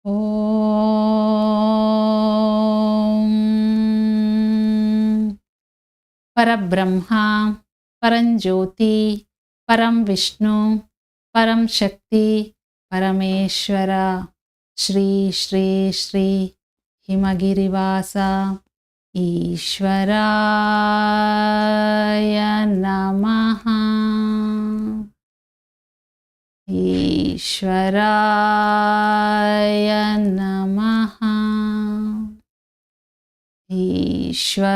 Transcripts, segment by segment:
ಓಂ ಪರಬ್ರಹ್ಮ ಪರಂಜ್ಯೋತಿ ಪರಂ ವಿಷ್ಣು ಪರಂ ಶಕ್ತಿ ಪರಮೇಶ್ವರ ಶ್ರೀ ಶ್ರೀ ಶ್ರೀ ಹಿಮಗಿರಿವಾಸ ಈಶ್ವರಾಯ ನಮಃ. ಈಶ್ವರಾಯ ನಮಃ. ಈಶ್ವರಾಯ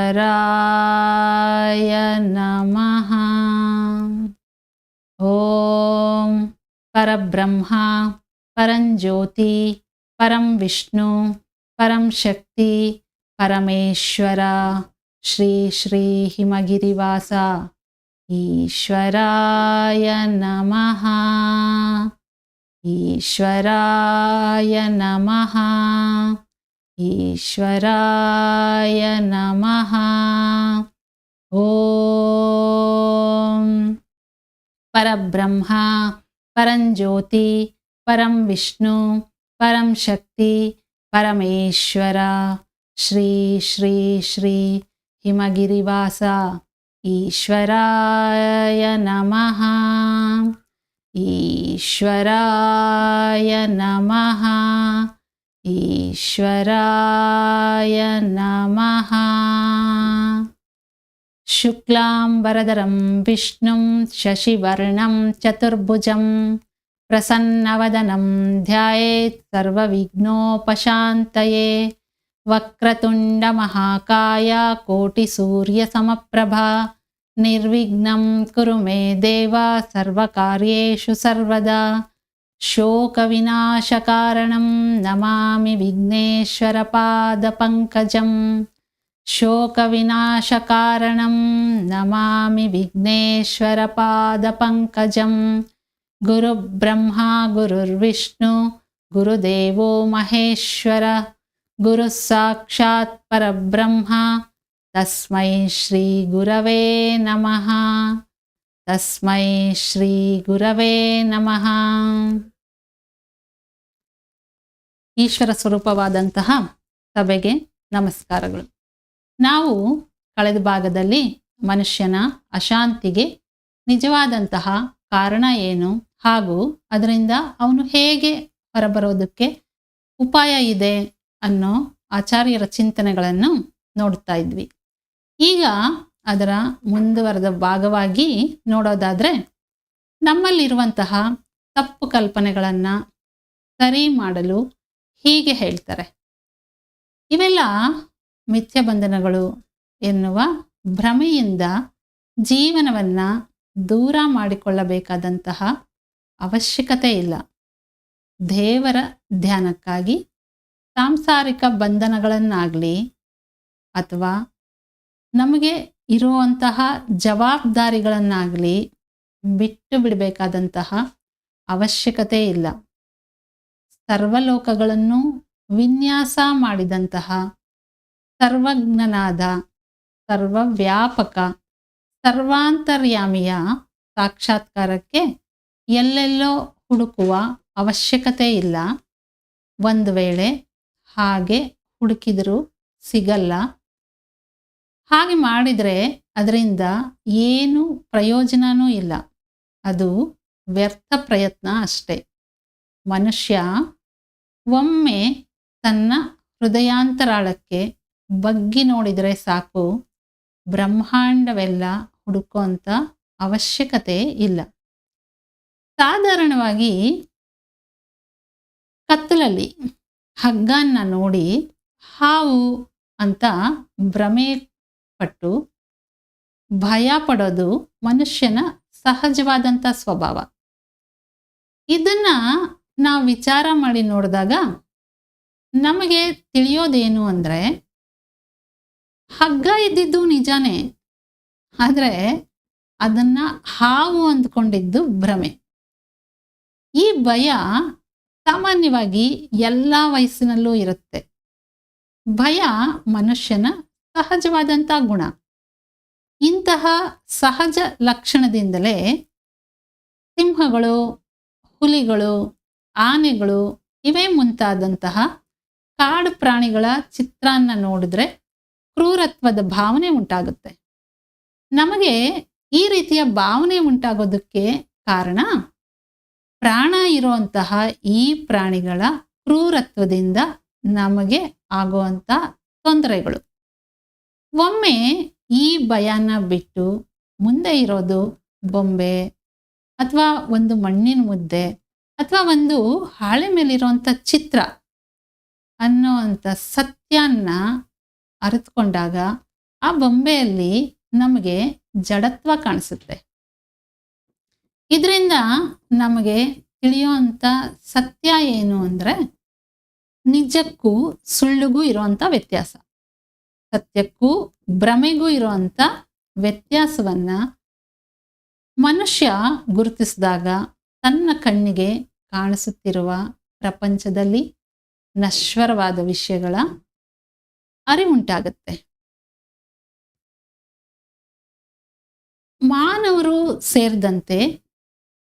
ನಮಃ. ಓಂ ಪರಬ್ರಹ್ಮ ಪರಂಜ್ಯೋತಿ ಪರಂ ವಿಷ್ಣು ಪರಂ ಶಕ್ತಿ ಪರಮೇಶ್ವರ ಶ್ರೀ ಶ್ರೀ ಹಿಮಗಿರಿವಾಸ ಈಶ್ವರಾಯ ನಮಃ. ಈಶ್ವರಾಯ ನಮಃ. ಈಶ್ವರಾಯ ನಮಃ. ಓಂ ಪರಬ್ರಹ್ಮ ಪರಂಜ್ಯೋತಿ ಪರಂ ವಿಷ್ಣು ಪರಂ ಶಕ್ತಿ ಪರಮೇಶ್ವರ ಶ್ರೀ ಶ್ರೀ ಶ್ರೀ ಹಿಮಗಿರಿವಾಸ ಈಶ್ವರಾಯ ನಮಃ. ಈಶ್ವರಾಯ ನಮಃ. ಈಶ್ವರಾಯ ನಮಃ. ಶುಕ್ಲಾಂಬರಧರಂ ವಿಷ್ಣುಂ ಶಶಿವರ್ಣಂ ಚತುರ್ಭುಜಂ ಪ್ರಸನ್ನವದನಂ ಧ್ಯಾಯೇತ್ ಸರ್ವವಿಘ್ನೋಪಶಾಂತಯೇ. ವಕ್ರತುಂಡ ಮಹಾಕಾಯ ಕೋಟಿ ಸೂರ್ಯ ಸಮಪ್ರಭಾ ನಿರ್ವಿಘ್ನಂ ಕುರು ಮೇ ದೇವ ಸರ್ವಕಾರ್ಯೇಷು ಸರ್ವದಾ. ಶೋಕ ವಿನಾಶಕಾರಣಂ ನಮಾಮಿ ವಿಘ್ನೇಶ್ವರ ಪಾದ ಪಂಕಜಂ. ಶೋಕ ವಿನಾಶಕಾರಣಂ ನಮಾಮಿ ವಿಘ್ನೇಶ್ವರ ಪಾದ ಪಂಕಜಂ. ಗುರು ಬ್ರಹ್ಮ ಗುರುರ್ವಿಷ್ಣು ಗುರುದೇವೋ ಮಹೇಶ್ವರ ಗುರು ಸಾಕ್ಷಾತ್ ಪರಬ್ರಹ್ಮ ತಸ್ಮೈ ಶ್ರೀ ಗುರವೇ ನಮಃ. ತಸ್ಮೈ ಶ್ರೀ ಗುರವೇ ನಮಃ. ಈಶ್ವರ ಸ್ವರೂಪವಾದಂತಹ ಸಭೆಗೆ ನಮಸ್ಕಾರಗಳು. ನಾವು ಕಳೆದ ಭಾಗದಲ್ಲಿ ಮನುಷ್ಯನ ಅಶಾಂತಿಗೆ ನಿಜವಾದಂತಹ ಕಾರಣ ಏನು ಹಾಗೂ ಅದರಿಂದ ಅವನು ಹೇಗೆ ಹೊರಬರೋದಕ್ಕೆ ಉಪಾಯ ಇದೆ ಅನ್ನೋ ಆಚಾರ್ಯರ ಚಿಂತನೆಗಳನ್ನು ನೋಡ್ತಾ ಇದ್ವಿ. ಈಗ ಅದರ ಮುಂದುವರೆದ ಭಾಗವಾಗಿ ನೋಡೋದಾದ್ರೆ ನಮ್ಮಲ್ಲಿರುವಂತಹ ತಪ್ಪು ಕಲ್ಪನೆಗಳನ್ನು ಸರಿ ಮಾಡಲು ಹೀಗೆ ಹೇಳ್ತಾರೆ. ಇವೆಲ್ಲ ಮಿಥ್ಯಬಂಧನಗಳು ಎನ್ನುವ ಭ್ರಮೆಯಿಂದ ಜೀವನವನ್ನು ದೂರ ಮಾಡಿಕೊಳ್ಳಬೇಕಾದಂತಹ ಅವಶ್ಯಕತೆ ಇಲ್ಲ. ದೇವರ ಧ್ಯಾನಕ್ಕಾಗಿ ಸಾಂಸಾರಿಕ ಬಂಧನಗಳನ್ನಾಗಲಿ ಅಥವಾ ನಮಗೆ ಇರುವಂತಹ ಜವಾಬ್ದಾರಿಗಳನ್ನಾಗಲಿ ಬಿಟ್ಟು ಬಿಡಬೇಕಾದಂತಹ ಅವಶ್ಯಕತೆ ಇಲ್ಲ. ಸರ್ವಲೋಕಗಳನ್ನು ವಿನ್ಯಾಸ ಮಾಡಿದಂತಹ ಸರ್ವಜ್ಞನಾದ ಸರ್ವವ್ಯಾಪಕ ಸರ್ವಾಂತರ್ಯಾಮಿಯ ಸಾಕ್ಷಾತ್ಕಾರಕ್ಕೆ ಎಲ್ಲೆಲ್ಲೋ ಹುಡುಕುವ ಅವಶ್ಯಕತೆ ಇಲ್ಲ. ಒಂದು ವೇಳೆ ಹಾಗೆ ಹುಡುಕಿದರೂ ಸಿಗಲ್ಲ. ಹಾಗೆ ಮಾಡಿದರೆ ಅದರಿಂದ ಏನು ಪ್ರಯೋಜನವೂ ಇಲ್ಲ. ಅದು ವ್ಯರ್ಥ ಪ್ರಯತ್ನ ಅಷ್ಟೆ. ಮನುಷ್ಯ ಒಮ್ಮೆ ತನ್ನ ಹೃದಯಾಂತರಾಳಕ್ಕೆ ಬಗ್ಗಿ ನೋಡಿದರೆ ಸಾಕು, ಬ್ರಹ್ಮಾಂಡವೆಲ್ಲ ಹುಡುಕುವಂಥ ಅವಶ್ಯಕತೆ ಇಲ್ಲ. ಸಾಧಾರಣವಾಗಿ ಕತ್ತಲಲ್ಲಿ ಹಗ್ಗನ್ನ ನೋಡಿ ಹಾವು ಅಂತ ಭ್ರಮೆ ಪಟ್ಟು ಭಯ ಪಡೋದು ಮನುಷ್ಯನ ಸಹಜವಾದಂಥ ಸ್ವಭಾವ. ಇದನ್ನ ನಾವು ವಿಚಾರ ಮಾಡಿ ನೋಡಿದಾಗ ನಮಗೆ ತಿಳಿಯೋದೇನು ಅಂದರೆ, ಹಗ್ಗ ಇದ್ದಿದ್ದು ನಿಜಾನೇ, ಆದರೆ ಅದನ್ನ ಹಾವು ಅಂದ್ಕೊಂಡಿದ್ದು ಭ್ರಮೆ. ಈ ಭಯ ಸಾಮಾನ್ಯವಾಗಿ ಎಲ್ಲ ವಯಸ್ಸಿನಲ್ಲೂ ಇರುತ್ತೆ. ಭಯ ಮನುಷ್ಯನ ಸಹಜವಾದಂಥ ಗುಣ. ಇಂತಹ ಸಹಜ ಲಕ್ಷಣದಿಂದಲೇ ಸಿಂಹಗಳು, ಹುಲಿಗಳು, ಆನೆಗಳು ಇವೇ ಮುಂತಾದಂತಹ ಕಾಡು ಪ್ರಾಣಿಗಳ ಚಿತ್ರಾನ್ನ ನೋಡಿದ್ರೆ ಕ್ರೂರತ್ವದ ಭಾವನೆ ಉಂಟಾಗುತ್ತೆ. ನಮಗೆ ಈ ರೀತಿಯ ಭಾವನೆ ಉಂಟಾಗೋದಕ್ಕೆ ಕಾರಣ ಪ್ರಾಣ ಇರುವಂತಹ ಈ ಪ್ರಾಣಿಗಳ ಕ್ರೂರತ್ವದಿಂದ ನಮಗೆ ಆಗುವಂಥ ತೊಂದರೆಗಳು. ಒಮ್ಮೆ ಈ ಭಯನ ಬಿಟ್ಟು ಮುಂದೆ ಇರೋದು ಬೊಂಬೆ ಅಥವಾ ಒಂದು ಮಣ್ಣಿನ ಮುದ್ದೆ ಅಥವಾ ಒಂದು ಹಾಳೆ ಮೇಲಿರುವಂಥ ಚಿತ್ರ ಅನ್ನೋವಂಥ ಸತ್ಯನ ಅರಿತುಕೊಂಡಾಗ ಆ ಬೊಂಬೆಯಲ್ಲಿ ನಮಗೆ ಜಡತ್ವ ಕಾಣಿಸುತ್ತೆ. ಇದರಿಂದ ನಮಗೆ ತಿಳಿಯುವಂಥ ಸತ್ಯ ಏನು ಅಂದರೆ, ನಿಜಕ್ಕೂ ಸುಳ್ಳಿಗೂ ಇರುವಂಥ ವ್ಯತ್ಯಾಸ, ಸತ್ಯಕ್ಕೂ ಭ್ರಮೆಗೂ ಇರುವಂಥ ವ್ಯತ್ಯಾಸವನ್ನ ಮನುಷ್ಯ ಗುರುತಿಸಿದಾಗ ತನ್ನ ಕಣ್ಣಿಗೆ ಕಾಣಿಸುತ್ತಿರುವ ಪ್ರಪಂಚದಲ್ಲಿ ನಶ್ವರವಾದ ವಿಷಯಗಳ ಅರಿವುಂಟಾಗುತ್ತೆ. ಮಾನವರು ಸೇರಿದಂತೆ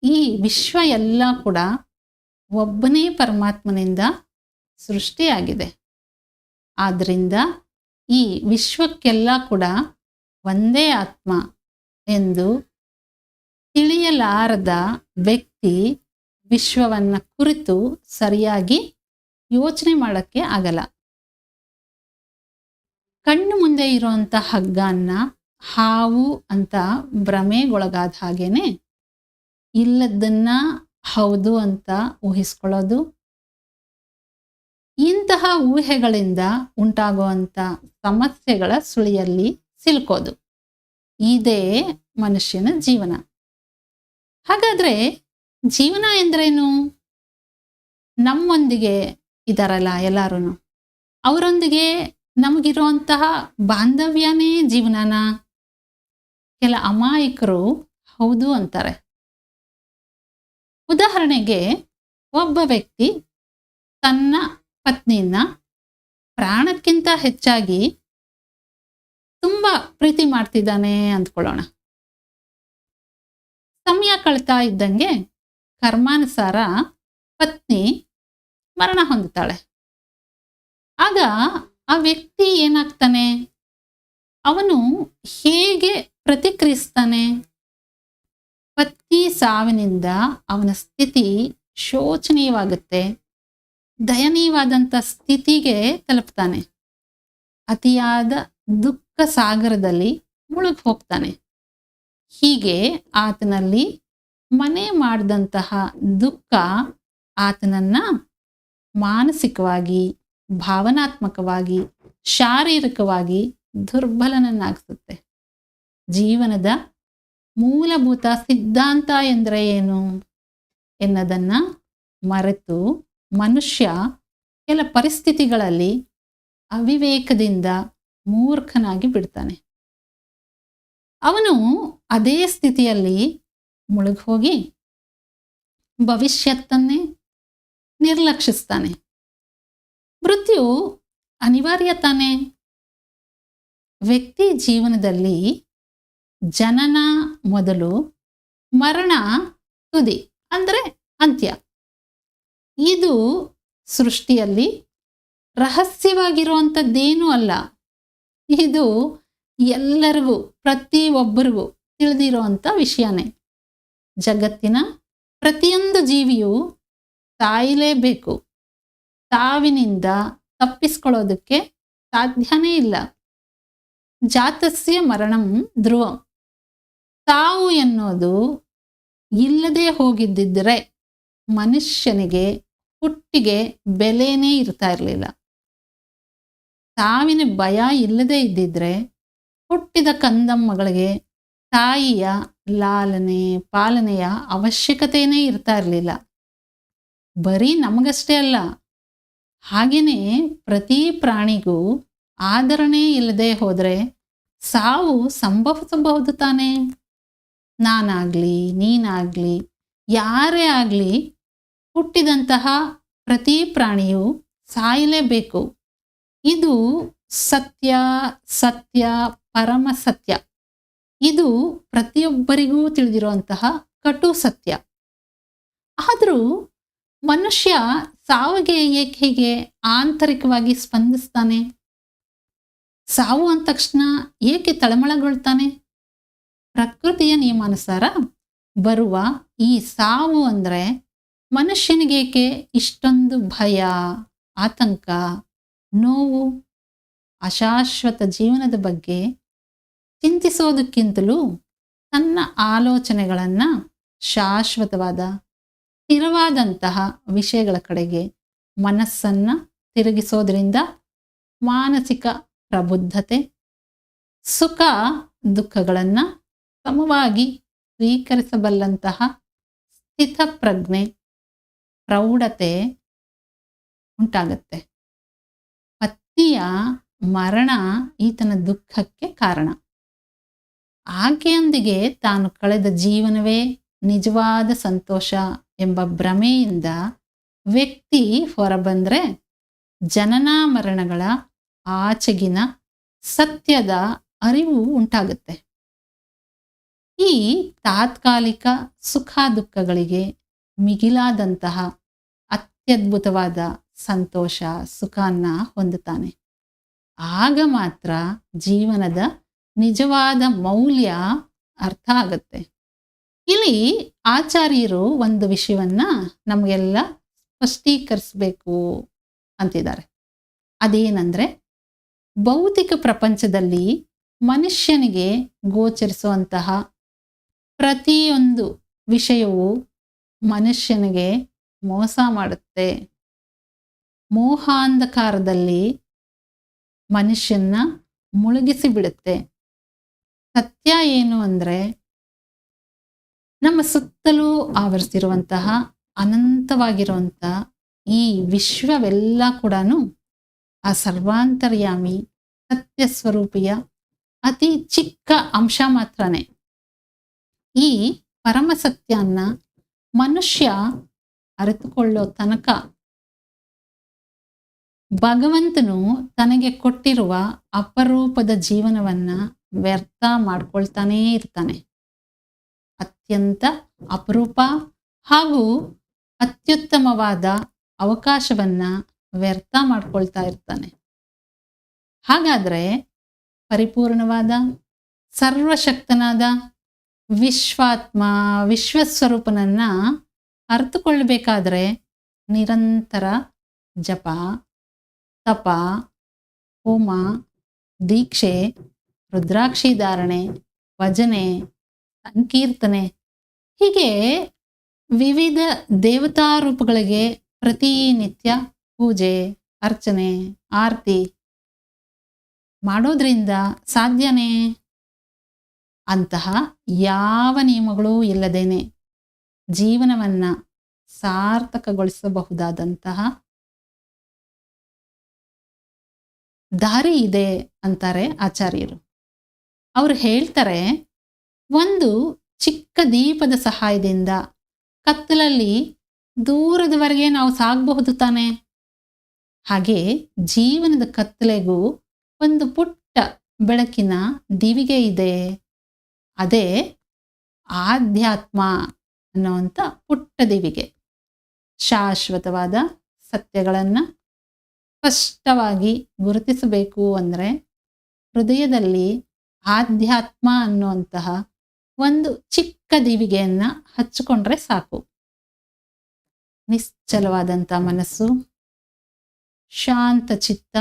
ಈ ವಿಶ್ವ ಎಲ್ಲ ಕೂಡ ಒಬ್ಬನೇ ಪರಮಾತ್ಮನಿಂದ ಸೃಷ್ಟಿಯಾಗಿದೆ. ಆದ್ದರಿಂದ ಈ ವಿಶ್ವಕ್ಕೆಲ್ಲ ಕೂಡ ಒಂದೇ ಆತ್ಮ ಎಂದು ತಿಳಿಯಲಾರದ ವ್ಯಕ್ತಿ ವಿಶ್ವವನ್ನ ಕುರಿತು ಸರಿಯಾಗಿ ಯೋಚನೆ ಮಾಡೋಕ್ಕೆ ಆಗಲ್ಲ. ಕಣ್ಣು ಮುಂದೆ ಇರುವಂಥ ಹಗ್ಗನ್ನ ಹಾವು ಅಂತ ಭ್ರಮೆಗೊಳಗಾದ ಹಾಗೇನೆ ಇಲ್ಲದನ್ನ ಹೌದು ಅಂತ ಊಹಿಸ್ಕೊಳ್ಳೋದು, ಇಂತಹ ಊಹೆಗಳಿಂದ ಉಂಟಾಗುವಂಥ ಸಮಸ್ಯೆಗಳ ಸುಳಿಯಲ್ಲಿ ಸಿಲುಕೋದು, ಇದೇ ಮನುಷ್ಯನ ಜೀವನ. ಹಾಗಾದ್ರೆ ಜೀವನ ಎಂದ್ರೇನು? ನಮ್ಮೊಂದಿಗೆ ಇದಾರಲ್ಲ ಎಲ್ಲರೂ, ಅವರೊಂದಿಗೆ ನಮಗಿರುವಂತಹ ಬಾಂಧವ್ಯನೇ ಜೀವನನ? ಕೆಲ ಅಮಾಯಕರು ಹೌದು ಅಂತಾರೆ. ಉದಾಹರಣೆಗೆ, ಒಬ್ಬ ವ್ಯಕ್ತಿ ತನ್ನ ಪತ್ನಿಯನ್ನ ಪ್ರಾಣಕ್ಕಿಂತ ಹೆಚ್ಚಾಗಿ ತುಂಬಾ ಪ್ರೀತಿ ಮಾಡ್ತಿದ್ದಾನೆ ಅಂದ್ಕೊಳ್ಳೋಣ. ಸಮಯ ಕಳ್ತಾ ಇದ್ದಂಗೆ ಕರ್ಮಾನುಸಾರ ಪತ್ನಿ ಮರಣ ಹೊಂದುತ್ತಾಳೆ. ಆಗ ಆ ವ್ಯಕ್ತಿ ಏನಾಗ್ತಾನೆ? ಅವನು ಹೇಗೆ ಪ್ರತಿಕ್ರಿಯಿಸ್ತಾನೆ? ಪತ್ನಿ ಸಾವಿನಿಂದ ಅವನ ಸ್ಥಿತಿ ಶೋಚನೀಯವಾಗುತ್ತೆ, ದಯನೀಯವಾದಂಥ ಸ್ಥಿತಿಗೆ ತಲುಪ್ತಾನೆ. ಅತಿಯಾದ ದುಃಖ ಸಾಗರದಲ್ಲಿ ಮುಳುಗಿ ಹೋಗ್ತಾನೆ. ಹೀಗೆ ಆತನಲ್ಲಿ ಮನೆ ಮಾಡಿದಂತಹ ದುಃಖ ಆತನನ್ನ ಮಾನಸಿಕವಾಗಿ, ಭಾವನಾತ್ಮಕವಾಗಿ, ಶಾರೀರಿಕವಾಗಿ ದುರ್ಬಲನನ್ನಾಗಿಸುತ್ತೆ. ಜೀವನದ ಮೂಲಭೂತ ಸಿದ್ಧಾಂತ ಎಂದರೆ ಏನು ಎನ್ನೋದನ್ನ ಮರೆತು ಮನುಷ್ಯ ಕೆಲ ಪರಿಸ್ಥಿತಿಗಳಲ್ಲಿ ಅವಿವೇಕದಿಂದ ಮೂರ್ಖನಾಗಿ ಬಿಡ್ತಾನೆ. ಅವನು ಅದೇ ಸ್ಥಿತಿಯಲ್ಲಿ ಮುಳುಗಿ ಹೋಗಿ ಭವಿಷ್ಯತ್ತನ್ನೇ ನಿರ್ಲಕ್ಷಿಸ್ತಾನೆ. ಮೃತ್ಯು ಅನಿವಾರ್ಯ ತಾನೆ. ವ್ಯಕ್ತಿ ಜೀವನದಲ್ಲಿ ಜನನ ಮೊದಲು, ಮರಣ ತುದಿ ಅಂದರೆ ಅಂತ್ಯ. ಇದು ಸೃಷ್ಟಿಯಲ್ಲಿ ರಹಸ್ಯವಾಗಿರುವಂಥದ್ದೇನೂ ಅಲ್ಲ. ಇದು ಎಲ್ಲರಿಗೂ, ಪ್ರತಿಯೊಬ್ಬರಿಗೂ ತಿಳಿದಿರುವಂಥ ವಿಷಯನೇ. ಜಗತ್ತಿನ ಪ್ರತಿಯೊಂದು ಜೀವಿಯು ಸಾಯಲೇಬೇಕು. ಸಾವಿನಿಂದ ತಪ್ಪಿಸ್ಕೊಳ್ಳೋದಕ್ಕೆ ಸಾಧ್ಯನೇ ಇಲ್ಲ. ಜಾತಸ್ಯ ಮರಣಂ ಧ್ರುವಂ. ಸಾವು ಎನ್ನೋದು ಇಲ್ಲದೆ ಹೋಗಿದ್ದಿದ್ರೆ ಮನುಷ್ಯನಿಗೆ ಹುಟ್ಟಿಗೆ ಬೆಲೆನೇ ಇರ್ತಾ ಇರಲಿಲ್ಲ. ಸಾವಿನ ಭಯ ಇಲ್ಲದೆ ಇದ್ದಿದ್ರೆ ಹುಟ್ಟಿದ ಕಂದಮ್ಮಗಳಿಗೆ ತಾಯಿಯ ಲಾಲನೆ ಪಾಲನೆಯ ಅವಶ್ಯಕತೆಯೇ ಇರ್ತಾ ಇರಲಿಲ್ಲ. ಬರೀ ನಮಗಷ್ಟೇ ಅಲ್ಲ, ಹಾಗೆಯೇ ಪ್ರತಿ ಪ್ರಾಣಿಗೂ ಆದರಣೆ ಇಲ್ಲದೆ ಹೋದರೆ ಸಾವು ಸಂಭವಿಸಬಹುದು ತಾನೇ. ನಾನಾಗ್ಲಿ, ನೀನಾಗ್ಲಿ, ಯಾರೇ ಆಗಲಿ ಹುಟ್ಟಿದಂತಹ ಪ್ರತಿ ಪ್ರಾಣಿಯು ಸಾಯಲೇಬೇಕು. ಇದು ಸತ್ಯ, ಸತ್ಯ, ಪರಮ ಸತ್ಯ. ಇದು ಪ್ರತಿಯೊಬ್ಬರಿಗೂ ತಿಳಿದಿರುವಂತಹ ಕಟು ಸತ್ಯ. ಆದರೂ ಮನುಷ್ಯ ಸಾವಿಗೆ ಏಕೆ ಹೀಗೆ ಆಂತರಿಕವಾಗಿ ಸ್ಪಂದಿಸ್ತಾನೆ? ಸಾವು ಅಂದ ತಕ್ಷಣ ಏಕೆ ತಳಮಳಗೊಳ್ತಾನೆ? ಪ್ರಕೃತಿಯ ನಿಯಮಾನುಸಾರ ಬರುವ ಈ ಸಾವು ಅಂದರೆ ಮನುಷ್ಯನಿಗೇಕೆ ಇಷ್ಟೊಂದು ಭಯ, ಆತಂಕ, ನೋವು? ಅಶಾಶ್ವತ ಜೀವನದ ಬಗ್ಗೆ ಚಿಂತಿಸೋದಕ್ಕಿಂತಲೂ ತನ್ನ ಆಲೋಚನೆಗಳನ್ನು ಶಾಶ್ವತವಾದ ಸ್ಥಿರವಾದಂತಹ ವಿಷಯಗಳ ಕಡೆಗೆ ಮನಸ್ಸನ್ನು ತಿರುಗಿಸೋದ್ರಿಂದ ಮಾನಸಿಕ ಪ್ರಬುದ್ಧತೆ, ಸುಖ ದುಃಖಗಳನ್ನು ಸಮವಾಗಿ ಸ್ವೀಕರಿಸಬಲ್ಲಂತಹ ಸ್ಥಿತಪ್ರಜ್ಞೆ, ಪ್ರೌಢತೆ ಉಂಟಾಗತ್ತೆ. ಪತ್ನಿಯ ಮರಣ ಈತನ ದುಃಖಕ್ಕೆ ಕಾರಣ. ಆಕೆಯೊಂದಿಗೆ ತಾನು ಕಳೆದ ಜೀವನವೇ ನಿಜವಾದ ಸಂತೋಷ ಎಂಬ ಭ್ರಮೆಯಿಂದ ವ್ಯಕ್ತಿ ಹೊರಬಂದ್ರೆ ಜನನ ಮರಣಗಳ ಆಚೆಗಿನ ಸತ್ಯದ ಅರಿವು ಉಂಟಾಗುತ್ತೆ. ಈ ತಾತ್ಕಾಲಿಕ ಸುಖ ದುಃಖಗಳಿಗೆ ಮಿಗಿಲಾದಂತಹ ಅತ್ಯದ್ಭುತವಾದ ಸಂತೋಷ, ಸುಖಾನ್ನ ಹೊಂದುತ್ತಾನೆ. ಆಗ ಮಾತ್ರ ಜೀವನದ ನಿಜವಾದ ಮೌಲ್ಯ ಅರ್ಥ ಆಗತ್ತೆ. ಇಲ್ಲಿ ಆಚಾರ್ಯರು ಒಂದು ವಿಷಯವನ್ನ ನಮಗೆಲ್ಲ ಸ್ಪಷ್ಟೀಕರಿಸಬೇಕು ಅಂತಿದ್ದಾರೆ. ಅದೇನಂದ್ರೆ, ಭೌತಿಕ ಪ್ರಪಂಚದಲ್ಲಿ ಮನುಷ್ಯನಿಗೆ ಗೋಚರಿಸುವಂತಹ ಪ್ರತಿಯೊಂದು ವಿಷಯವು ಮನುಷ್ಯನಿಗೆ ಮೋಸ ಮಾಡುತ್ತೆ. ಮೋಹಾಂಧಕಾರದಲ್ಲಿ ಮನುಷ್ಯನ ಮುಳುಗಿಸಿ ಬಿಡುತ್ತೆ. ಸತ್ಯ ಏನು ಅಂದರೆ, ನಮ್ಮ ಸುತ್ತಲೂ ಆವರಿಸಿರುವಂತಹ ಅನಂತವಾಗಿರುವಂಥ ಈ ವಿಶ್ವವೆಲ್ಲ ಕೂಡ ಆ ಸರ್ವಾಂತರ್ಯಾಮಿ ಸತ್ಯ ಸ್ವರೂಪಿಯ ಅತಿ ಚಿಕ್ಕ ಅಂಶ ಮಾತ್ರನೇ. ಈ ಪರಮ ಸತ್ಯನ್ನ ಮನುಷ್ಯ ಅರಿತುಕೊಳ್ಳೋ ತನಕ ಭಗವಂತನು ತನಗೆ ಕೊಟ್ಟಿರುವ ಅಪರೂಪದ ಜೀವನವನ್ನ ವ್ಯರ್ಥ ಮಾಡ್ಕೊಳ್ತಾನೇ ಇರ್ತಾನೆ. ಅತ್ಯಂತ ಅಪರೂಪ ಹಾಗೂ ಅತ್ಯುತ್ತಮವಾದ ಅವಕಾಶವನ್ನ ವ್ಯರ್ಥ ಮಾಡ್ಕೊಳ್ತಾ ಇರ್ತಾನೆ. ಹಾಗಾದ್ರೆ ಪರಿಪೂರ್ಣವಾದ ಸರ್ವಶಕ್ತನಾದ ವಿಶ್ವಾತ್ಮ, ವಿಶ್ವಸ್ವರೂಪನನ್ನ ಅರ್ಥಕೊಳ್ಳಬೇಕಾದ್ರೆ ನಿರಂತರ ಜಪ, ತಪ, ಹೋಮ, ದೀಕ್ಷೆ, ರುದ್ರಾಕ್ಷಿ ಧಾರಣೆ, ಭಜನೆ, ಸಂಕೀರ್ತನೆ ಹೀಗೆ ವಿವಿಧ ದೇವತಾ ರೂಪಗಳಿಗೆ ಪ್ರತಿನಿತ್ಯ ಪೂಜೆ, ಅರ್ಚನೆ, ಆರತಿ ಮಾಡೋದ್ರಿಂದ ಸಾಧ್ಯನೇ? ಅಂತಹ ಯಾವ ನಿಯಮಗಳೂ ಇಲ್ಲದೇನೆ ಜೀವನವನ್ನ ಸಾರ್ಥಕಗೊಳಿಸಬಹುದಾದಂತಹ ದಾರಿ ಇದೆ ಅಂತಾರೆ ಆಚಾರ್ಯರು. ಅವರು ಹೇಳ್ತಾರೆ, ಒಂದು ಚಿಕ್ಕ ದೀಪದ ಸಹಾಯದಿಂದ ಕತ್ತಲಲ್ಲಿ ದೂರದವರೆಗೆ ನಾವು ಸಾಗಬಹುದು ತಾನೆ. ಹಾಗೆ ಜೀವನದ ಕತ್ತಲೆಗೂ ಒಂದು ಪುಟ್ಟ ಬೆಳಕಿನ ದಿವಿಗೆ ಇದೆ. ಅದೇ ಆಧ್ಯಾತ್ಮ ಅನ್ನುವಂಥ ಪುಟ್ಟ ದಿವಿಗೆ. ಶಾಶ್ವತವಾದ ಸತ್ಯಗಳನ್ನು ಸ್ಪಷ್ಟವಾಗಿ ಗುರುತಿಸಬೇಕು ಅಂದರೆ ಹೃದಯದಲ್ಲಿ ಆಧ್ಯಾತ್ಮ ಅನ್ನುವಂತಹ ಒಂದು ಚಿಕ್ಕ ದಿವಿಗೆಯನ್ನ ಹಚ್ಚಿಕೊಂಡ್ರೆ ಸಾಕು. ನಿಶ್ಚಲವಾದಂಥ ಮನಸ್ಸು, ಶಾಂತ ಚಿತ್ತ,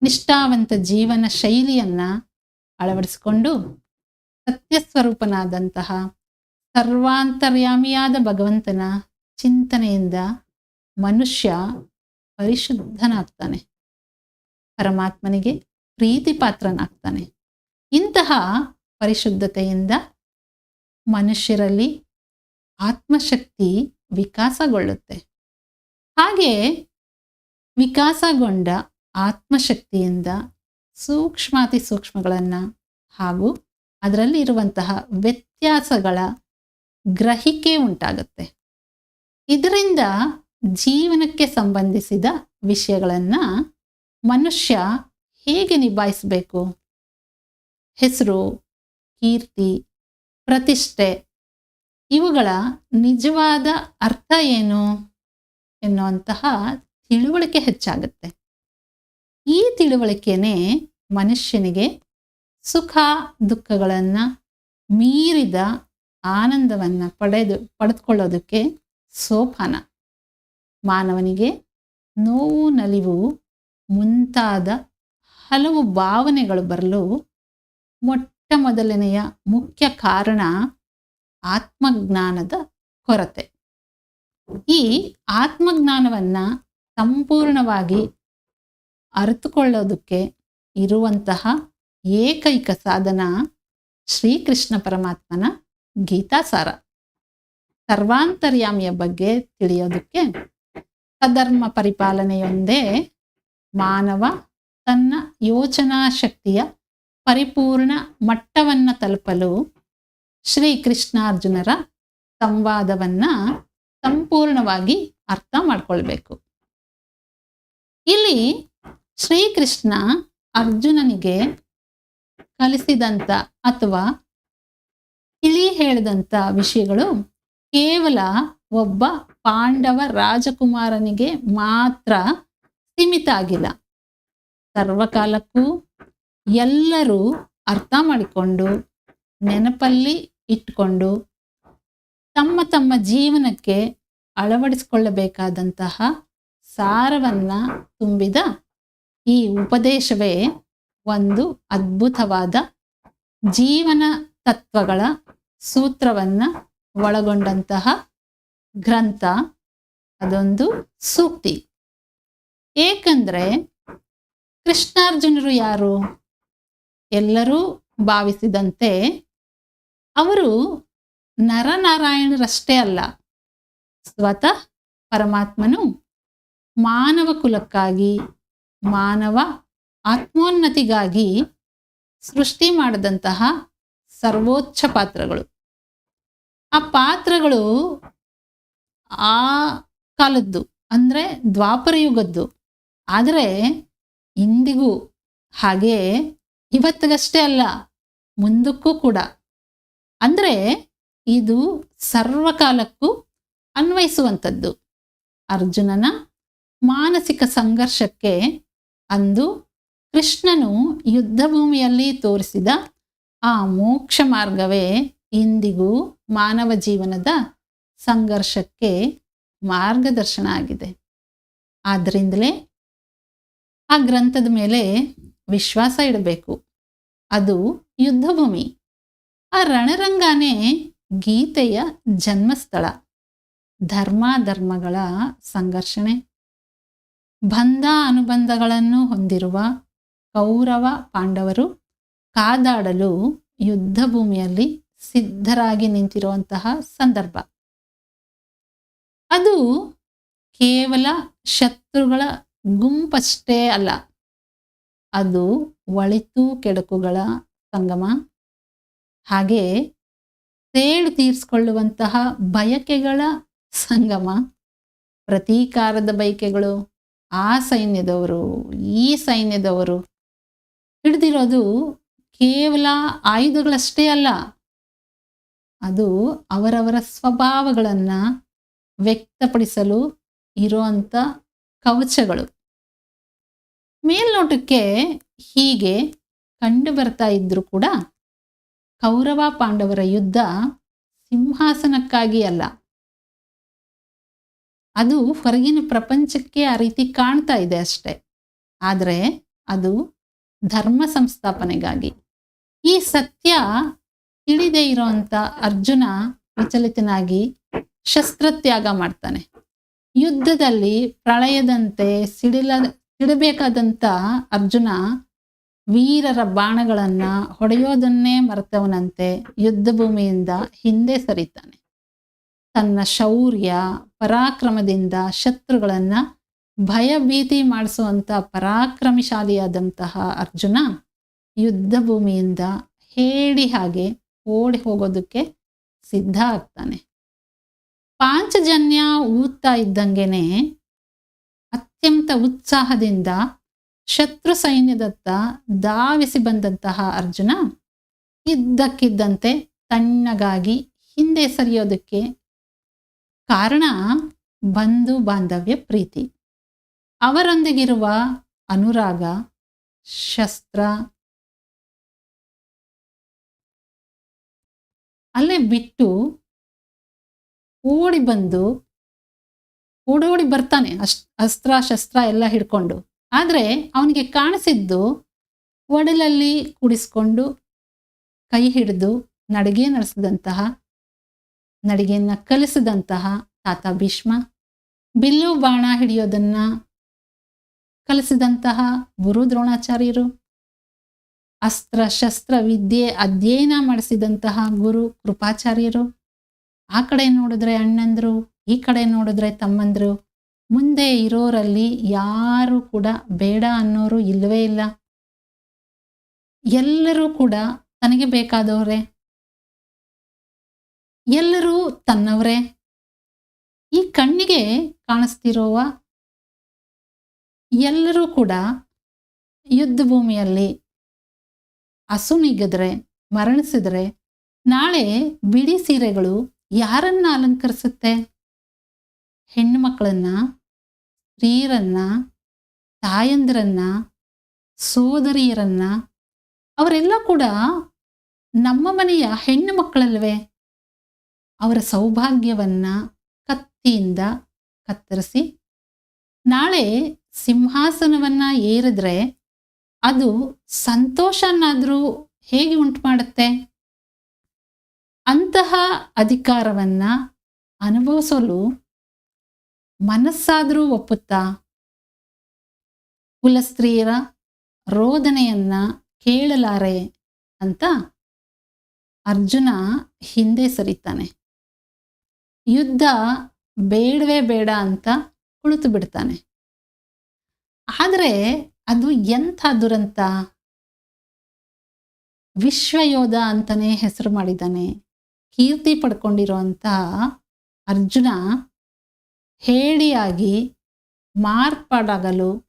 ನಿಷ್ಠಾವಂತ ಜೀವನ ಶೈಲಿಯನ್ನ ಅಳವಡಿಸಿಕೊಂಡು ಸತ್ಯಸ್ವರೂಪನಾದಂತಹ ಸರ್ವಾಂತರ್ಯಾಮಿಯಾದ ಭಗವಂತನ ಚಿಂತನೆಯಿಂದ ಮನುಷ್ಯ ಪರಿಶುದ್ಧನಾಗ್ತಾನೆ, ಪರಮಾತ್ಮನಿಗೆ ಪ್ರೀತಿ ಪಾತ್ರನಾಗ್ತಾನೆ. ಇಂತಹ ಪರಿಶುದ್ಧತೆಯಿಂದ ಮನುಷ್ಯರಲ್ಲಿ ಆತ್ಮಶಕ್ತಿ ವಿಕಾಸಗೊಳ್ಳುತ್ತೆ. ಹಾಗೆ ವಿಕಾಸಗೊಂಡ ಆತ್ಮಶಕ್ತಿಯಿಂದ ಸೂಕ್ಷ್ಮಾತಿ ಸೂಕ್ಷ್ಮಗಳನ್ನು ಹಾಗೂ ಅದರಲ್ಲಿ ಇರುವಂತಹ ವ್ಯತ್ಯಾಸಗಳ ಗ್ರಹಿಕೆ ಉಂಟಾಗುತ್ತೆ. ಇದರಿಂದ ಜೀವನಕ್ಕೆ ಸಂಬಂಧಿಸಿದ ವಿಷಯಗಳನ್ನು ಮನುಷ್ಯ ಹೇಗೆ ನಿಭಾಯಿಸಬೇಕು? ಹೆಸರು, ಕೀರ್ತಿ, ಪ್ರತಿಷ್ಠೆ ಇವುಗಳ ನಿಜವಾದ ಅರ್ಥ ಏನು? ಎನ್ನುವಂತಹ ತಿಳುವಳಿಕೆ ಹೆಚ್ಚಾಗುತ್ತೆ. ಈ ತಿಳುವಳಿಕೆನೇ ಮನುಷ್ಯನಿಗೆ ಸುಖ ದುಃಖಗಳನ್ನು ಮೀರಿದ ಆನಂದವನ್ನು ಪಡೆದುಕೊಳ್ಳೋದಕ್ಕೆ ಸೋಪಾನ. ಮಾನವನಿಗೆ ನೋವು, ನಲಿವು ಮುಂತಾದ ಹಲವು ಭಾವನೆಗಳು ಬರಲು ಮೊಟ್ಟ ಮೊದಲನೆಯ ಮುಖ್ಯ ಕಾರಣ ಆತ್ಮಜ್ಞಾನದ ಕೊರತೆ. ಈ ಆತ್ಮಜ್ಞಾನವನ್ನು ಸಂಪೂರ್ಣವಾಗಿ ಅರಿತುಕೊಳ್ಳೋದಕ್ಕೆ ಇರುವಂತಹ ಏಕೈಕ ಸಾಧನ ಶ್ರೀಕೃಷ್ಣ ಪರಮಾತ್ಮನ ಗೀತಾಸಾರ. ಸರ್ವಾಂತರ್ಯಾಮಿಯ ಬಗ್ಗೆ ತಿಳಿಯೋದಕ್ಕೆ ಸಧರ್ಮ ಪರಿಪಾಲನೆಯೊಂದೇ ಮಾನವ ತನ್ನ ಯೋಚನಾ ಶಕ್ತಿಯ ಪರಿಪೂರ್ಣ ಮಟ್ಟವನ್ನು ತಲುಪಲು ಶ್ರೀಕೃಷ್ಣಾರ್ಜುನರ ಸಂವಾದವನ್ನು ಸಂಪೂರ್ಣವಾಗಿ ಅರ್ಥ ಮಾಡ್ಕೊಳ್ಬೇಕು. ಇಲ್ಲಿ ಶ್ರೀಕೃಷ್ಣ ಅರ್ಜುನನಿಗೆ ಕಲಿಸಿದಂಥ ಅಥವಾ ತಿಳಿ ಹೇಳಿದಂಥ ವಿಷಯಗಳು ಕೇವಲ ಒಬ್ಬ ಪಾಂಡವ ರಾಜಕುಮಾರನಿಗೆ ಮಾತ್ರ ಸೀಮಿತ ಆಗಿಲ್ಲ. ಸರ್ವಕಾಲಕ್ಕೂ ಎಲ್ಲರೂ ಅರ್ಥ ಮಾಡಿಕೊಂಡು ನೆನಪಲ್ಲಿ ಇಟ್ಕೊಂಡು ತಮ್ಮ ತಮ್ಮ ಜೀವನಕ್ಕೆ ಅಳವಡಿಸಿಕೊಳ್ಳಬೇಕಾದಂತಹ ಸಾರವನ್ನು ತುಂಬಿದ ಈ ಉಪದೇಶವೇ ಒಂದು ಅದ್ಭುತವಾದ ಜೀವನ ತತ್ವಗಳ ಸೂತ್ರವನ್ನು ಒಳಗೊಂಡಂತಹ ಗ್ರಂಥ. ಅದೊಂದು ಸೂಕ್ತಿ. ಏಕೆಂದರೆ ಕೃಷ್ಣಾರ್ಜುನರು ಯಾರು? ಎಲ್ಲರೂ ಭಾವಿಸಿದಂತೆ ಅವರು ನರನಾರಾಯಣರಷ್ಟೇ ಅಲ್ಲ, ಸ್ವತಃ ಪರಮಾತ್ಮನು ಮಾನವ ಕುಲಕ್ಕಾಗಿ, ಮಾನವ ಆತ್ಮೋನ್ನತಿಗಾಗಿ ಸೃಷ್ಟಿ ಮಾಡಿದಂತಹ ಸರ್ವೋಚ್ಚ ಪಾತ್ರಗಳು. ಆ ಪಾತ್ರಗಳು ಆ ಕಾಲದ್ದು, ಅಂದರೆ ದ್ವಾಪರ ಯುಗದ್ದು. ಆದರೆ ಇಂದಿಗೂ, ಹಾಗೇ ಇವತ್ತಿಗಷ್ಟೇ ಅಲ್ಲ, ಮುಂದಕ್ಕೂ ಕೂಡ. ಅಂದರೆ ಇದು ಸರ್ವಕಾಲಕ್ಕೂ ಅನ್ವಯಿಸುವಂಥದ್ದು. ಅರ್ಜುನನ ಮಾನಸಿಕ ಸಂಘರ್ಷಕ್ಕೆ ಅಂದು ಕೃಷ್ಣನು ಯುದ್ಧ ಭೂಮಿಯಲ್ಲಿ ತೋರಿಸಿದ ಆ ಮೋಕ್ಷ ಮಾರ್ಗವೇ ಇಂದಿಗೂ ಮಾನವ ಜೀವನದ ಸಂಘರ್ಷಕ್ಕೆ ಮಾರ್ಗದರ್ಶನ ಆಗಿದೆ. ಆದ್ದರಿಂದಲೇ ಆ ಗ್ರಂಥದ ಮೇಲೆ ವಿಶ್ವಾಸ ಇಡಬೇಕು. ಅದು ಯುದ್ಧಭೂಮಿ. ಆ ರಣರಂಗಾನೇ ಗೀತೆಯ ಜನ್ಮಸ್ಥಳ. ಧರ್ಮಗಳ ಸಂಘರ್ಷಣೆ, ಬಂಧ ಅನುಬಂಧಗಳನ್ನು ಹೊಂದಿರುವ ಕೌರವ ಪಾಂಡವರು ಕಾದಾಡಲು ಯುದ್ಧ ಭೂಮಿಯಲ್ಲಿ ಸಿದ್ಧರಾಗಿ ನಿಂತಿರುವಂತಹ ಸಂದರ್ಭ. ಅದು ಕೇವಲ ಶತ್ರುಗಳ ಗುಂಪಷ್ಟೇ ಅಲ್ಲ, ಅದು ಒಳಿತು ಕೆಡುಕುಗಳ ಸಂಗಮ. ಹಾಗೆ ಸೇಡು ತೀರಿಸಿಕೊಳ್ಳುವಂತಹ ಬಯಕೆಗಳ ಸಂಗಮ. ಪ್ರತೀಕಾರದ ಬಯಕೆಗಳು ಆ ಸೈನ್ಯದವರು ಈ ಸೈನ್ಯದವರು ಹಿಡಿದಿರೋದು ಕೇವಲ ಆಯುಧಗಳಷ್ಟೇ ಅಲ್ಲ, ಅದು ಅವರವರ ಸ್ವಭಾವಗಳನ್ನು ವ್ಯಕ್ತಪಡಿಸಲು ಇರುವಂಥ ಕವಚಗಳು. ಮೇಲ್ನೋಟಕ್ಕೆ ಹೀಗೆ ಕಂಡು ಬರ್ತಾ ಇದ್ರೂ ಕೂಡ ಕೌರವ ಪಾಂಡವರ ಯುದ್ಧ ಸಿಂಹಾಸನಕ್ಕಾಗಿ ಅಲ್ಲ. ಅದು ಹೊರಗಿನ ಪ್ರಪಂಚಕ್ಕೆ ಆ ರೀತಿ ಕಾಣ್ತಾ ಇದೆ ಅಷ್ಟೆ. ಆದರೆ ಅದು ಧರ್ಮ ಸಂಸ್ಥಾಪನೆಗಾಗಿ. ಈ ಸತ್ಯ ತಿಳಿದೇ ಇರೋಂಥ ಅರ್ಜುನ ವಿಚಲಿತನಾಗಿ ಶಸ್ತ್ರತ್ಯಾಗ ಮಾಡ್ತಾನೆ. ಯುದ್ಧದಲ್ಲಿ ಪ್ರಳಯದಂತೆ ಸಿಡಬೇಕಾದಂಥ ಅರ್ಜುನ ವೀರರ ಬಾಣಗಳನ್ನು ಹೊಡೆಯೋದನ್ನೇ ಮರೆತವನಂತೆ ಯುದ್ಧ ಭೂಮಿಯಿಂದ ಹಿಂದೆ ಸರಿತಾನೆ. ತನ್ನ ಶೌರ್ಯ ಪರಾಕ್ರಮದಿಂದ ಶತ್ರುಗಳನ್ನು ಭಯಭೀತಿ ಮಾಡಿಸುವಂಥ ಪರಾಕ್ರಮಶಾಲಿಯಾದಂತಹ ಅರ್ಜುನ ಯುದ್ಧ ಭೂಮಿಯಿಂದ ಹೇಳಿ ಹಾಗೆ ಓಡಿ ಹೋಗೋದಕ್ಕೆ ಸಿದ್ಧ ಆಗ್ತಾನೆ. ಪಾಂಚಜನ್ಯ ಊದ್ತಾ ಇದ್ದಂಗೆನೆ ಅತ್ಯಂತ ಉತ್ಸಾಹದಿಂದ ಶತ್ರು ಸೈನ್ಯದತ್ತ ಧಾವಿಸಿ ಬಂದಂತಹ ಅರ್ಜುನ ಇದ್ದಕ್ಕಿದ್ದಂತೆ ತಣ್ಣಗಾಗಿ ಹಿಂದೆ ಸರಿಯೋದಕ್ಕೆ ಕಾರಣ ಬಂಧು ಬಾಂಧವ್ಯ ಪ್ರೀತಿ, ಅವರೊಂದಿಗಿರುವ ಅನುರಾಗ, ಶಸ್ತ್ರ ಅಲ್ಲೇ ಬಿಟ್ಟು ಓಡಿ ಬರ್ತಾನೆ, ಅಸ್ತ್ರ ಶಸ್ತ್ರ ಎಲ್ಲ ಹಿಡ್ಕೊಂಡು. ಆದರೆ ಅವನಿಗೆ ಕಾಣಿಸಿದ್ದು ಒಡಲಲ್ಲಿ ಕುಡಿಸ್ಕೊಂಡು ಕೈ ಹಿಡಿದು ನಡಿಗೆಯನ್ನ ಕಲಿಸಿದಂತಹ ತಾತ ಭೀಷ್ಮ, ಬಿಲ್ಲು ಬಾಣ ಹಿಡಿಯೋದನ್ನ ಕಲಿಸಿದಂತಹ ಗುರು ದ್ರೋಣಾಚಾರ್ಯರು, ಅಸ್ತ್ರ ಶಸ್ತ್ರ ವಿದ್ಯೆ ಅಧ್ಯಯನ ಮಾಡಿಸಿದಂತಹ ಗುರು ಕೃಪಾಚಾರ್ಯರು, ಆ ಕಡೆ ನೋಡಿದ್ರೆ ಅಣ್ಣಂದ್ರು, ಈ ಕಡೆ ನೋಡಿದ್ರೆ ತಮ್ಮಂದ್ರು, ಮುಂದೆ ಇರೋರಲ್ಲಿ ಯಾರು ಕೂಡ ಬೇಡ ಅನ್ನೋರು ಇಲ್ಲವೇ ಇಲ್ಲ. ಎಲ್ಲರೂ ಕೂಡ ತನಗೆ ಬೇಕಾದವರೇ, ಎಲ್ಲರೂ ತನ್ನವರೇ. ಈ ಕಣ್ಣಿಗೆ ಕಾಣಿಸ್ತಿರುವ ಎಲ್ಲರೂ ಕೂಡ ಯುದ್ಧ ಭೂಮಿಯಲ್ಲಿ ಅಸುನೀಗಿದ್ರೆ, ಮರಣಿಸಿದ್ರೆ ನಾಳೆ ಬಿಳಿ ಸೀರೆಗಳು ಯಾರನ್ನ ಅಲಂಕರಿಸುತ್ತೆ? ಹೆಣ್ಣು ಮಕ್ಕಳನ್ನ, ಸ್ತ್ರೀಯರನ್ನ, ತಾಯಂದಿರನ್ನ, ಸೋದರಿಯರನ್ನ, ಅವರೆಲ್ಲ ಕೂಡ ನಮ್ಮ ಮನೆಯ ಹೆಣ್ಣು ಮಕ್ಕಳಲ್ವೇ? ಅವರ ಸೌಭಾಗ್ಯವನ್ನ ಕತ್ತಿಯಿಂದ ಕತ್ತರಿಸಿ ನಾಳೆ ಸಿಂಹಾಸನವನ್ನ ಏರಿದ್ರೆ ಅದು ಸಂತೋಷನಾದ್ರೂ ಹೇಗೆ ಉಂಟು ಮಾಡುತ್ತೆ? ಅಂತಹ ಅಧಿಕಾರವನ್ನ ಅನುಭವಿಸಲು ಮನಸ್ಸಾದ್ರೂ ಒಪ್ಪುತ್ತಾ? ಕುಲಸ್ತ್ರೀಯರ ರೋದನೆಯನ್ನ ಕೇಳಲಾರೆ ಅಂತ ಅರ್ಜುನ ಹಿಂದೆ ಸರಿತಾನೆ. ಯುದ್ಧ ಬೇಡವೇ ಬೇಡ ಅಂತ ಕುಳಿತು ಬಿಡ್ತಾನೆ. ಆದರೆ ಅದು ಎಂಥ ದುರಂತ! ವಿಶ್ವಯೋಧ ಅಂತಾನೆ ಹೆಸರು ಮಾಡಿದ್ದಾನೆ, ಕೀರ್ತಿ ಪಡ್ಕೊಂಡಿರುವಂತಹ ಅರ್ಜುನ ಹೇಡಿಯಾಗಿ ಮಾರ್ಪಾಡಾಗಲು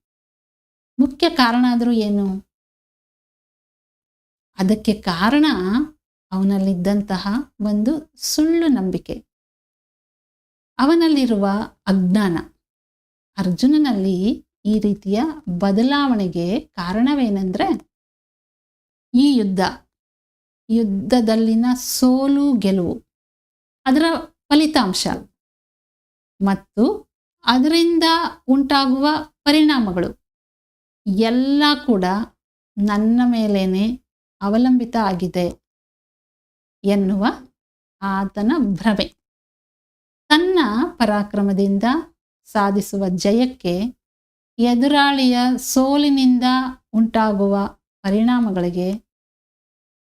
ಮುಖ್ಯ ಕಾರಣ ಆದರೂ ಏನು? ಅದಕ್ಕೆ ಕಾರಣ ಅವನಲ್ಲಿದ್ದಂತಹ ಒಂದು ಸುಳ್ಳು ನಂಬಿಕೆ, ಅವನಲ್ಲಿರುವ ಅಜ್ಞಾನ. ಅರ್ಜುನನಲ್ಲಿ ಈ ರೀತಿಯ ಬದಲಾವಣೆಗೆ ಕಾರಣವೇನೆಂದ್ರೆ ಈ ಯುದ್ಧದಲ್ಲಿನ ಸೋಲು ಗೆಲುವು, ಅದರ ಫಲಿತಾಂಶ ಮತ್ತು ಅದರಿಂದ ಉಂಟಾಗುವ ಪರಿಣಾಮಗಳು ಎಲ್ಲ ಕೂಡ ನನ್ನ ಮೇಲೇನೆ ಅವಲಂಬಿತ ಆಗಿದೆ ಎನ್ನುವ ಆತನ ಭ್ರಮೆ. ತನ್ನ ಪರಾಕ್ರಮದಿಂದ ಸಾಧಿಸುವ ಜಯಕ್ಕೆ ಎದುರಾಳಿಯ ಸೋಲಿನಿಂದ ಉಂಟಾಗುವ ಪರಿಣಾಮಗಳಿಗೆ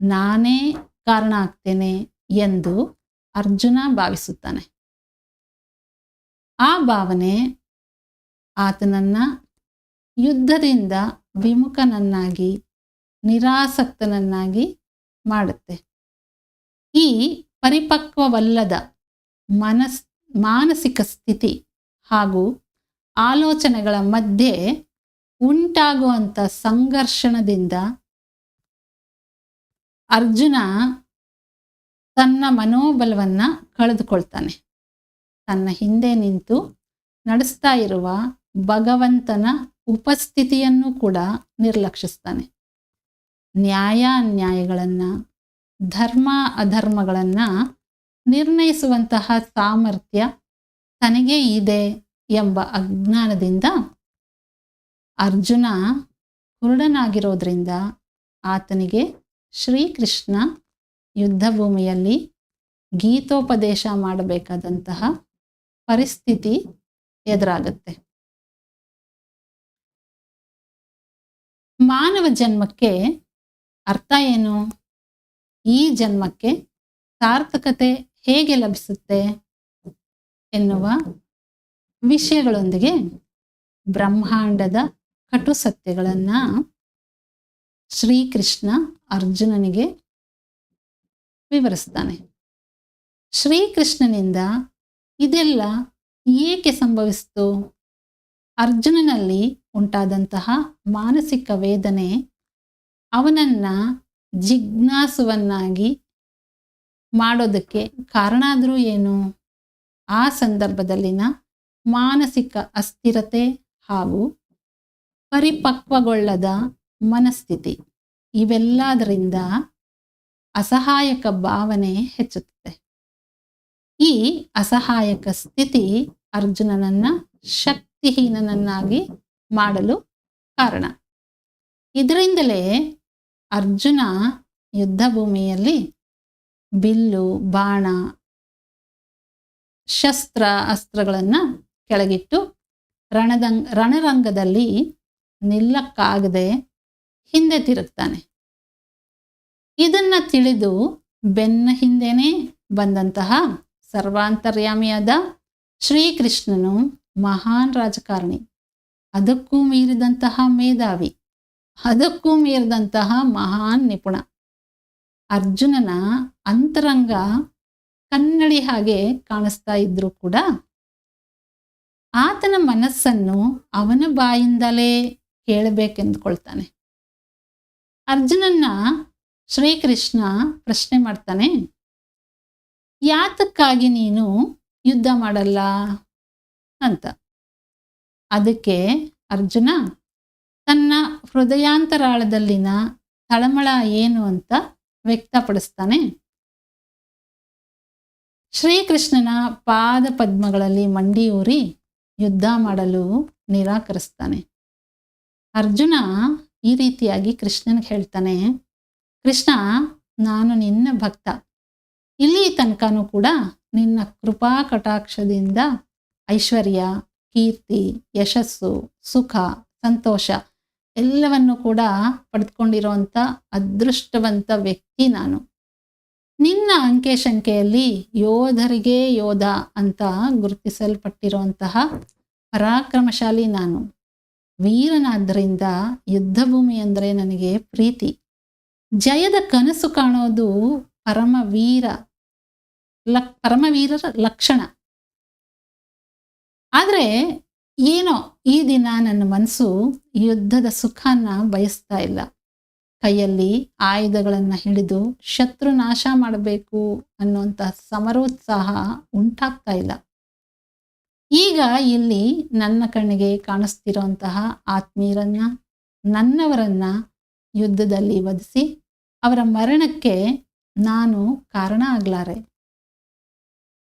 ನಾನೇ ಕಾರಣ ಆಗ್ತೇನೆ ಎಂದು ಅರ್ಜುನ ಭಾವಿಸುತ್ತಾನೆ. ಆ ಭಾವನೆ ಆತನನ್ನ ಯುದ್ಧದಿಂದ ವಿಮುಖನನ್ನಾಗಿ, ನಿರಾಸಕ್ತನನ್ನಾಗಿ ಮಾಡುತ್ತೆ. ಈ ಪರಿಪಕ್ವವಲ್ಲದ ಮಾನಸಿಕ ಸ್ಥಿತಿ ಹಾಗೂ ಆಲೋಚನೆಗಳ ಮಧ್ಯೆ ಉಂಟಾಗುವಂಥ ಸಂಘರ್ಷಣದಿಂದ ಅರ್ಜುನ ತನ್ನ ಮನೋಬಲವನ್ನ ಕಳೆದುಕೊಳ್ತಾನೆ. ತನ್ನ ಹಿಂದೆ ನಿಂತು ನಡೆಸ್ತಾ ಇರುವ ಭಗವಂತನ ಉಪಸ್ಥಿತಿಯನ್ನು ಕೂಡ ನಿರ್ಲಕ್ಷಿಸ್ತಾನೆ. ನ್ಯಾಯ ಅನ್ಯಾಯಗಳನ್ನ, ಧರ್ಮ ಅಧರ್ಮಗಳನ್ನ ನಿರ್ಣಯಿಸುವಂತಹ ಸಾಮರ್ಥ್ಯ ತನಗೇ ಇದೆ ಎಂಬ ಅಜ್ಞಾನದಿಂದ ಅರ್ಜುನ ಕುರುಡನಾಗಿರೋದ್ರಿಂದ ಆತನಿಗೆ ಶ್ರೀಕೃಷ್ಣ ಯುದ್ಧ ಭೂಮಿಯಲ್ಲಿ ಗೀತೋಪದೇಶ ಮಾಡಬೇಕಾದಂತಹ ಪರಿಸ್ಥಿತಿ ಎದುರಾಗುತ್ತೆ. ಮಾನವ ಜನ್ಮಕ್ಕೆ ಅರ್ಥ ಏನು? ಈ ಜನ್ಮಕ್ಕೆ ಸಾರ್ಥಕತೆ ಹೇಗೆ ಲಭಿಸುತ್ತೆ ಎನ್ನುವ ವಿಷಯಗಳೊಂದಿಗೆ ಬ್ರಹ್ಮಾಂಡದ ಕಟು ಸತ್ಯಗಳನ್ನ ಶ್ರೀಕೃಷ್ಣ ಅರ್ಜುನನಿಗೆ ವಿವರಿಸ್ತಾನೆ. ಶ್ರೀಕೃಷ್ಣನಿಂದ ಇದೆಲ್ಲ ಏಕೆ ಸಂಭವಿಸಿತು? ಅರ್ಜುನನಲ್ಲಿ ಉಂಟಾದಂತಹ ಮಾನಸಿಕ ವೇದನೆ ಅವನನ್ನ ಜಿಜ್ಞಾಸುವನ್ನಾಗಿ ಮಾಡೋದಕ್ಕೆ ಕಾರಣ ಆದರೂ ಏನು? ಆ ಸಂದರ್ಭದಲ್ಲಿನ ಮಾನಸಿಕ ಅಸ್ಥಿರತೆ ಹಾಗೂ ಪರಿಪಕ್ವಗೊಳ್ಳದ ಮನಸ್ಥಿತಿ ಇವೆಲ್ಲದರಿಂದ ಅಸಹಾಯಕ ಭಾವನೆ ಹೆಚ್ಚುತ್ತದೆ. ಈ ಅಸಹಾಯಕ ಸ್ಥಿತಿ ಅರ್ಜುನನನ್ನ ಶಕ್ತಿಹೀನನನ್ನಾಗಿ ಮಾಡಲು ಕಾರಣ. ಇದರಿಂದಲೇ ಅರ್ಜುನ ಯುದ್ಧ ಭೂಮಿಯಲ್ಲಿ ಬಿಲ್ಲು, ಬಾಣ, ಶಸ್ತ್ರ ಅಸ್ತ್ರಗಳನ್ನು ಕೆಳಗಿಟ್ಟು ರಣರಂಗದಲ್ಲಿ ನಿಲ್ಲಕ್ಕಾಗದೆ ಹಿಂದೆ ತಿರುಗ್ತಾನೆ. ಇದನ್ನ ತಿಳಿದು ಬೆನ್ನ ಹಿಂದೆನೇ ಬಂದಂತಹ ಸರ್ವಾಂತರ್ಯಾಮಿಯಾದ ಶ್ರೀಕೃಷ್ಣನು ಮಹಾನ್ ರಾಜಕಾರಣಿ, ಅದಕ್ಕೂ ಮೀರಿದಂತಹ ಮೇಧಾವಿ, ಅದಕ್ಕೂ ಮೀರಿದಂತಹ ಮಹಾನ್ ನಿಪುಣ. ಅರ್ಜುನನ ಅಂತರಂಗ ಕನ್ನಡಿ ಹಾಗೆ ಕಾಣಿಸ್ತಾ ಇದ್ರೂ ಕೂಡ ಆತನ ಮನಸ್ಸನ್ನು ಅವನ ಬಾಯಿಂದಲೇ ಕೇಳಬೇಕೆಂದುಕೊಳ್ತಾನೆ. ಅರ್ಜುನನ್ನ ಶ್ರೀಕೃಷ್ಣ ಪ್ರಶ್ನೆ ಮಾಡ್ತಾನೆ, ಯಾತಕ್ಕಾಗಿ ನೀನು ಯುದ್ಧ ಮಾಡಲ್ಲ ಅಂತ. ಅದಕ್ಕೆ ಅರ್ಜುನ ತನ್ನ ಹೃದಯಾಂತರಾಳದಲ್ಲಿನ ತಳಮಳ ಏನು ಅಂತ ವ್ಯಕ್ತಪಡಿಸ್ತಾನೆ. ಶ್ರೀಕೃಷ್ಣನ ಪಾದ ಪದ್ಮಗಳಲ್ಲಿ ಮಂಡಿಯೂರಿ ಯುದ್ಧ ಮಾಡಲು ನಿರಾಕರಿಸ್ತಾನೆ. ಅರ್ಜುನ ಈ ರೀತಿಯಾಗಿ ಕೃಷ್ಣನಿಗೆ ಹೇಳ್ತಾನೆ, ಕೃಷ್ಣ, ನಾನು ನಿನ್ನ ಭಕ್ತ. ಇಲ್ಲಿ ತನಕನೂ ಕೂಡ ನಿನ್ನ ಕೃಪಾ ಕಟಾಕ್ಷದಿಂದ ಐಶ್ವರ್ಯ, ಕೀರ್ತಿ, ಯಶಸ್ಸು, ಸುಖ, ಸಂತೋಷ ಎಲ್ಲವನ್ನು ಕೂಡ ಪಡೆದುಕೊಂಡಿರುವಂಥ ಅದೃಷ್ಟವಂತ ವ್ಯಕ್ತಿ ನಾನು. ನಿನ್ನ ಅಂಕೆ ಸಂಖ್ಯೆಯಲ್ಲಿ ಯೋಧರಿಗೆ ಯೋಧ ಅಂತ ಗುರುತಿಸಲ್ಪಟ್ಟಿರುವಂತಹ ಪರಾಕ್ರಮಶಾಲಿ ನಾನು. ವೀರನಾದ್ದರಿಂದ ಯುದ್ಧಭೂಮಿ ಅಂದರೆ ನನಗೆ ಪ್ರೀತಿ. ಜಯದ ಕನಸು ಕಾಣೋದು ಪರಮವೀರರ ಲಕ್ಷಣ. ಆದರೆ ಏನೋ ಈ ದಿನ ನನ್ನ ಮನಸ್ಸು ಯುದ್ಧದ ಸುಖನ ಬಯಸ್ತಾ ಇಲ್ಲ. ಕೈಯಲ್ಲಿ ಆಯುಧಗಳನ್ನು ಹಿಡಿದು ಶತ್ರು ನಾಶ ಮಾಡಬೇಕು ಅನ್ನುವಂಥ ಸಮರೋತ್ಸಾಹ ಉಂಟಾಗ್ತಾ ಇಲ್ಲ. ಈಗ ಇಲ್ಲಿ ನನ್ನ ಕಣ್ಣಿಗೆ ಕಾಣಿಸ್ತಿರೋಂತಹ ಆತ್ಮೀಯರನ್ನ, ನನ್ನವರನ್ನ ಯುದ್ಧದಲ್ಲಿ ವಧಿಸಿ ಅವರ ಮರಣಕ್ಕೆ ನಾನು ಕಾರಣ ಆಗ್ಲಾರೆ.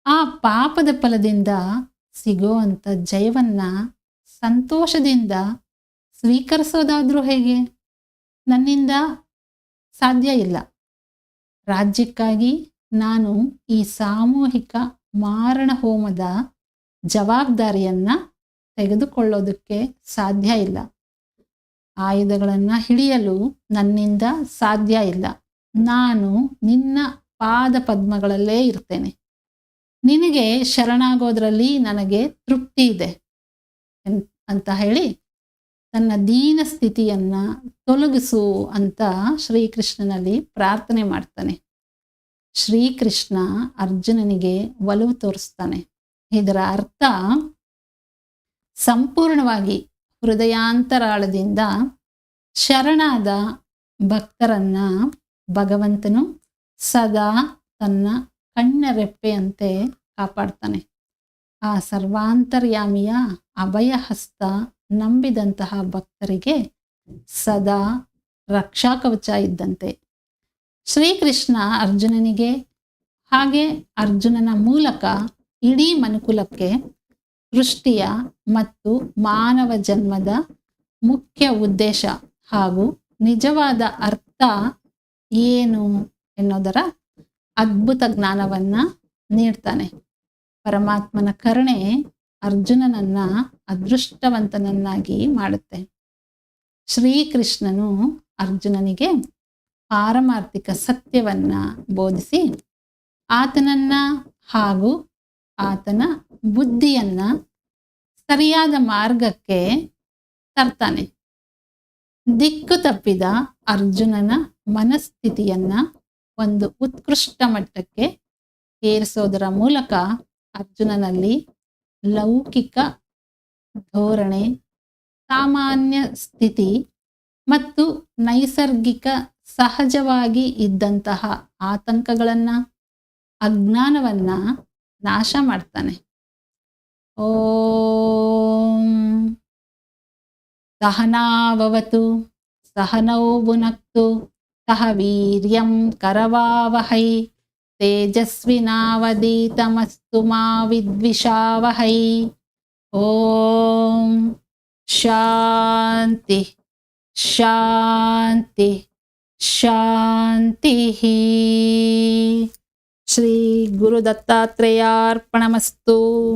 ಆ ಪಾಪದ ಫಲದಿಂದ ಸಿಗೋವಂಥ ಜಯವನ್ನ ಸಂತೋಷದಿಂದ ಸ್ವೀಕರಿಸೋದಾದ್ರೂ ಹೇಗೆ? ನನ್ನಿಂದ ಸಾಧ್ಯ ಇಲ್ಲ. ರಾಜ್ಯಕ್ಕಾಗಿ ನಾನು ಈ ಸಾಮೂಹಿಕ ಮಾರಣ ಹೋಮದ ಜವಾಬ್ದಾರಿಯನ್ನ ತೆಗೆದುಕೊಳ್ಳೋದಕ್ಕೆ ಸಾಧ್ಯ ಇಲ್ಲ. ಆಯುಧಗಳನ್ನು ಹಿಡಿಯಲು ನನ್ನಿಂದ ಸಾಧ್ಯ ಇಲ್ಲ. ನಾನು ನಿನ್ನ ಪಾದ ಪದ್ಮಗಳಲ್ಲೇ ಇರ್ತೇನೆ. ನಿನಗೆ ಶರಣಾಗೋದ್ರಲ್ಲಿ ನನಗೆ ತೃಪ್ತಿ ಇದೆ ಅಂತ ಹೇಳಿ ತನ್ನ ದೀನ ಸ್ಥಿತಿಯನ್ನ ತೊಲಗಿಸು ಅಂತ ಶ್ರೀಕೃಷ್ಣನಲ್ಲಿ ಪ್ರಾರ್ಥನೆ ಮಾಡ್ತಾನೆ. ಶ್ರೀಕೃಷ್ಣ ಅರ್ಜುನನಿಗೆ ಒಲವು ತೋರಿಸ್ತಾನೆ. ಇದರ ಅರ್ಥ ಸಂಪೂರ್ಣವಾಗಿ ಹೃದಯಾಂತರಾಳದಿಂದ ಶರಣಾದ ಭಕ್ತರನ್ನ ಭಗವಂತನು ಸದಾ ತನ್ನ ಕಣ್ಣರೆಪ್ಪೆಯಂತೆ ಕಾಪಾಡ್ತಾನೆ. ಆ ಸರ್ವಾಂತರ್ಯಾಮಿಯ ಅಭಯ ಹಸ್ತ ನಂಬಿದಂತಹ ಭಕ್ತರಿಗೆ ಸದಾ ರಕ್ಷಾ ಕವಚ ಇದ್ದಂತೆ. ಶ್ರೀಕೃಷ್ಣ ಅರ್ಜುನನಿಗೆ ಹಾಗೆ ಅರ್ಜುನನ ಮೂಲಕ ಇಡೀ ಮನುಕುಲಕ್ಕೆ ಸೃಷ್ಟಿಯ ಮತ್ತು ಮಾನವ ಜನ್ಮದ ಮುಖ್ಯ ಉದ್ದೇಶ ಹಾಗೂ ನಿಜವಾದ ಅರ್ಥ ಏನು ಎನ್ನುವುದರ ಅದ್ಭುತ ಜ್ಞಾನವನ್ನ ನೀಡ್ತಾನೆ. ಪರಮಾತ್ಮನ ಕರುಣೆ ಅರ್ಜುನನನ್ನ ಅದೃಷ್ಟವಂತನನ್ನಾಗಿ ಮಾಡುತ್ತೆ. ಶ್ರೀಕೃಷ್ಣನು ಅರ್ಜುನನಿಗೆ ಪಾರಮಾರ್ಥಿಕ ಸತ್ಯವನ್ನ ಬೋಧಿಸಿ ಆತನನ್ನ ಹಾಗೂ ಆತನ ಬುದ್ಧಿಯನ್ನ ಸರಿಯಾದ ಮಾರ್ಗಕ್ಕೆ ತರ್ತಾನೆ. ದಿಕ್ಕು ತಪ್ಪಿದ ಅರ್ಜುನನ ಮನಸ್ಥಿತಿಯನ್ನ ಒಂದು ಉತ್ಕೃಷ್ಟ ಮಟ್ಟಕ್ಕೆ ಏರಿಸೋದರ ಮೂಲಕ ಅರ್ಜುನನಲ್ಲಿ ಲೌಕಿಕ ಧೋರಣೆ, ಸಾಮಾನ್ಯ ಸ್ಥಿತಿ ಮತ್ತು ನೈಸರ್ಗಿಕ ಸಹಜವಾಗಿ ಇದ್ದಂತಹ ಆತಂಕಗಳನ್ನ, ಅಜ್ಞಾನವನ್ನ ನಾಶ ಮಾಡ್ತಾನೆ. ಓಂ ಸಹನಾವವತು ಸಹನೌ ಭುನಕ್ತು ಸಹ ವೀರ್ಯಂ ಕರವಾವಹೈ ತೇಜಸ್ವಿನಾವಧೀತಮಸ್ತು ಮಾ ವಿದ್ವಿಷಾವಹೈ. ಓಂ ಶಾಂತಿ ಶಾಂತಿ ಶಾಂತಿ. ಶ್ರೀ ಗುರು ದತ್ತಾತ್ರೇಯಾರ್ಪಣಮಸ್ತು.